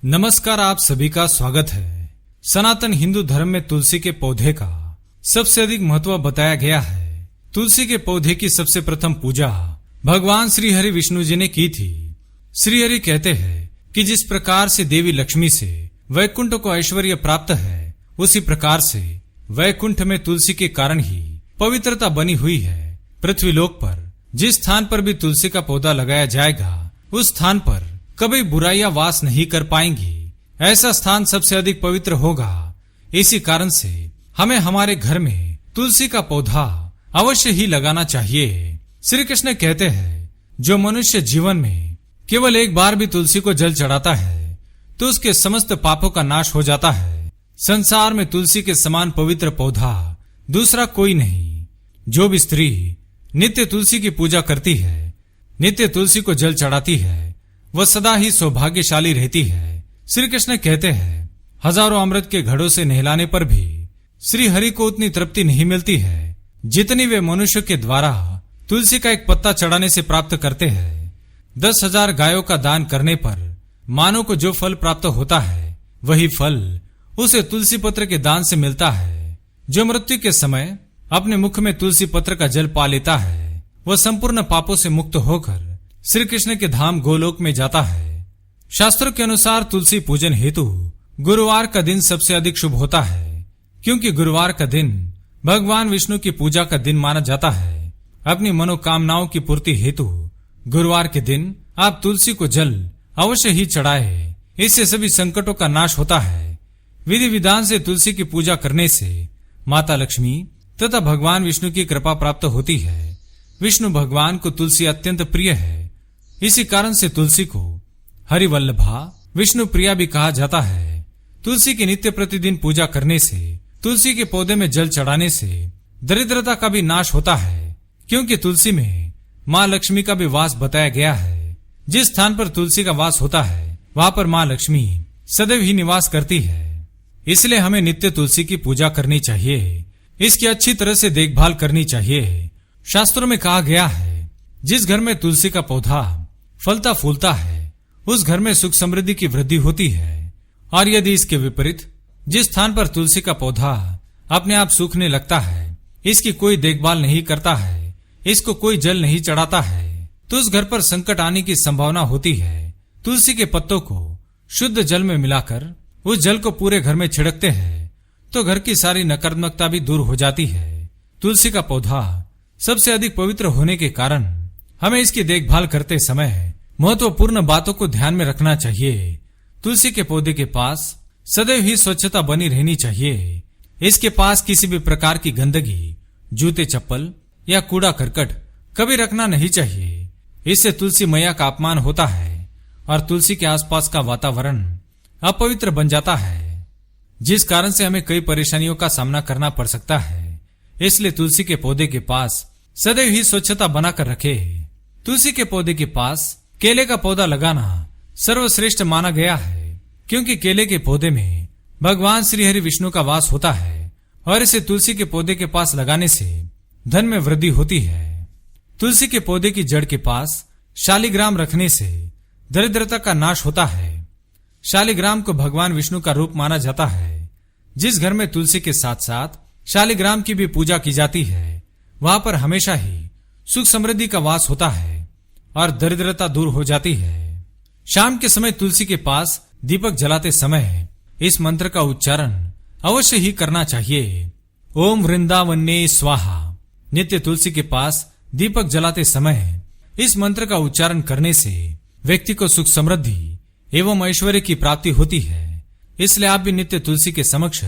नमस्कार, आप सभी का स्वागत है। सनातन हिंदू धर्म में तुलसी के पौधे का सबसे अधिक महत्व बताया गया है। तुलसी के पौधे की सबसे प्रथम पूजा भगवान श्री हरि विष्णु जी ने की थी। श्री हरि कहते हैं कि जिस प्रकार से देवी लक्ष्मी से वैकुंठ को ऐश्वर्य प्राप्त है, उसी प्रकार से वैकुंठ में तुलसी के कारण ही पवित्रता बनी हुई है। पृथ्वीलोक पर जिस स्थान पर भी तुलसी का पौधा लगाया जाएगा, उस स्थान पर कभी बुराइयां वास नहीं कर पाएंगी। ऐसा स्थान सबसे अधिक पवित्र होगा। इसी कारण से हमें हमारे घर में तुलसी का पौधा अवश्य ही लगाना चाहिए। श्री कृष्ण कहते हैं, जो मनुष्य जीवन में केवल एक बार भी तुलसी को जल चढ़ाता है, तो उसके समस्त पापों का नाश हो जाता है। संसार में तुलसी के समान पवित्र पौधा दूसरा कोई नहीं। जो भी स्त्री नित्य तुलसी की पूजा करती है, नित्य तुलसी को जल चढ़ाती है, वह सदा ही सौभाग्यशाली रहती है। श्री कृष्ण कहते हैं, हजारों अमृत के घड़ों से नहलाने पर भी श्री हरि को उतनी तृप्ति नहीं मिलती है जितनी वे मनुष्य के द्वारा तुलसी का एक पत्ता चढ़ाने से प्राप्त करते हैं। 10,000 गायों का दान करने पर मानव को जो फल प्राप्त होता है, वही फल उसे तुलसी पत्र के दान से मिलता है। जो मृत्यु के समय अपने मुख में तुलसी पत्र का जल पा लेता है, वह संपूर्ण पापों से मुक्त होकर श्री कृष्ण के धाम गोलोक में जाता है। शास्त्रों के अनुसार तुलसी पूजन हेतु गुरुवार का दिन सबसे अधिक शुभ होता है, क्योंकि गुरुवार का दिन भगवान विष्णु की पूजा का दिन माना जाता है। अपनी मनोकामनाओं की पूर्ति हेतु गुरुवार के दिन आप तुलसी को जल अवश्य ही चढ़ाए। इससे सभी संकटों का नाश होता है। विधि विधान से तुलसी की पूजा करने से माता लक्ष्मी तथा भगवान विष्णु की कृपा प्राप्त होती है। विष्णु भगवान को तुलसी अत्यंत प्रिय है। इसी कारण से तुलसी को हरिवल्लभा विष्णु प्रिया भी कहा जाता है। तुलसी की नित्य प्रतिदिन पूजा करने से, तुलसी के पौधे में जल चढ़ाने से दरिद्रता का भी नाश होता है, क्योंकि तुलसी में माँ लक्ष्मी का भी वास बताया गया है। जिस स्थान पर तुलसी का वास होता है, वहां पर माँ लक्ष्मी सदैव ही निवास करती है। इसलिए हमें नित्य तुलसी की पूजा करनी चाहिए, इसकी अच्छी तरह से देखभाल करनी चाहिए। शास्त्रों में कहा गया है, जिस घर में तुलसी का पौधा फलता फूलता है, उस घर में सुख समृद्धि की वृद्धि होती है। और यदि इसके विपरीत जिस स्थान पर तुलसी का पौधा अपने आप सूखने लगता है, इसकी कोई देखभाल नहीं करता है, इसको कोई जल नहीं चढ़ाता है, तो उस घर पर संकट आने की संभावना होती है। तुलसी के पत्तों को शुद्ध जल में मिलाकर उस जल को पूरे घर में छिड़कते हैं, तो घर की सारी नकारात्मकता भी दूर हो जाती है। तुलसी का पौधा सबसे अधिक पवित्र होने के कारण हमें इसकी देखभाल करते समय महत्वपूर्ण बातों को ध्यान में रखना चाहिए। तुलसी के पौधे के पास सदैव ही स्वच्छता बनी रहनी चाहिए। इसके पास किसी भी प्रकार की गंदगी, जूते चप्पल या कूड़ा करकट कभी रखना नहीं चाहिए। इससे तुलसी मैया का अपमान होता है और तुलसी के आसपास का वातावरण अपवित्र बन जाता है, जिस कारण से हमें कई परेशानियों का सामना करना पड़ सकता है। इसलिए तुलसी के पौधे के पास सदैव ही स्वच्छता बनाकर रखे। तुलसी के पौधे के पास केले का पौधा लगाना सर्वश्रेष्ठ माना गया है, क्योंकि केले के पौधे में भगवान श्री हरि विष्णु का वास होता है और इसे तुलसी के पौधे के पास लगाने से धन में वृद्धि होती है। तुलसी के पौधे की जड़ के पास शालिग्राम रखने से दरिद्रता का नाश होता है। शालिग्राम को भगवान विष्णु का रूप माना जाता है। जिस घर में तुलसी के साथ साथ शालिग्राम की भी पूजा की जाती है, वहां पर हमेशा ही सुख समृद्धि का वास होता है और दरिद्रता दूर हो जाती है। शाम के समय तुलसी के पास दीपक जलाते समय इस मंत्र का उच्चारण अवश्य ही करना चाहिए। ओम वृंदावन्ने स्वाहा। नित्य तुलसी के पास दीपक जलाते समय इस मंत्र का उच्चारण करने से व्यक्ति को सुख समृद्धि एवं ऐश्वर्य की प्राप्ति होती है। इसलिए आप भी नित्य तुलसी के समक्ष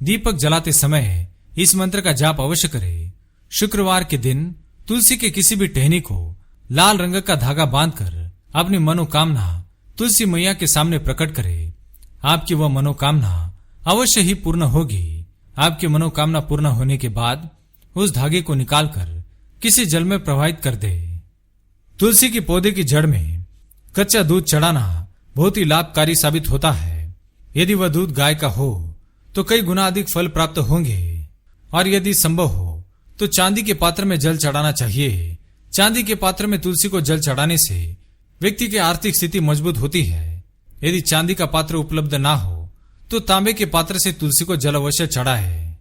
दीपक जलाते समय इस मंत्र का जाप अवश्य करें। शुक्रवार के दिन तुलसी के किसी भी टहनी को लाल रंग का धागा बांधकर अपनी मनोकामना तुलसी मैया के सामने प्रकट करें। आपकी वह मनोकामना अवश्य ही पूर्ण होगी। आपकी मनोकामना पूर्ण होने के बाद उस धागे को निकालकर किसी जल में प्रवाहित कर दे। तुलसी की पौधे की जड़ में कच्चा दूध चढ़ाना बहुत ही लाभकारी साबित होता है। यदि वह दूध गाय का हो तो कई गुना अधिक फल प्राप्त होंगे, और यदि संभव हो तो चांदी के पात्र में जल चढ़ाना चाहिए। चांदी के पात्र में तुलसी को जल चढ़ाने से व्यक्ति की आर्थिक स्थिति मजबूत होती है। यदि चांदी का पात्र उपलब्ध ना हो तो तांबे के पात्र से तुलसी को जल अवश्य चढ़ाए।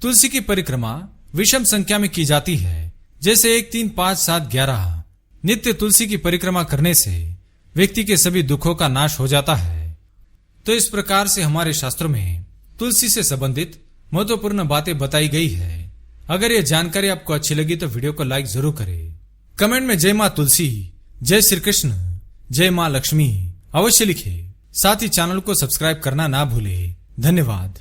तुलसी की परिक्रमा विषम संख्या में की जाती है, जैसे 1, 3, 5, 7, 11। नित्य तुलसी की परिक्रमा करने से व्यक्ति के सभी दुखों का नाश हो जाता है। तो इस प्रकार से हमारे शास्त्रों में तुलसी से संबंधित महत्वपूर्ण बातें बताई गई है। अगर यह जानकारी आपको अच्छी लगी तो वीडियो को लाइक जरूर करें। कमेंट में जय मां तुलसी, जय श्री कृष्ण, जय मां लक्ष्मी अवश्य लिखें। साथ ही चैनल को सब्सक्राइब करना ना भूलें। धन्यवाद।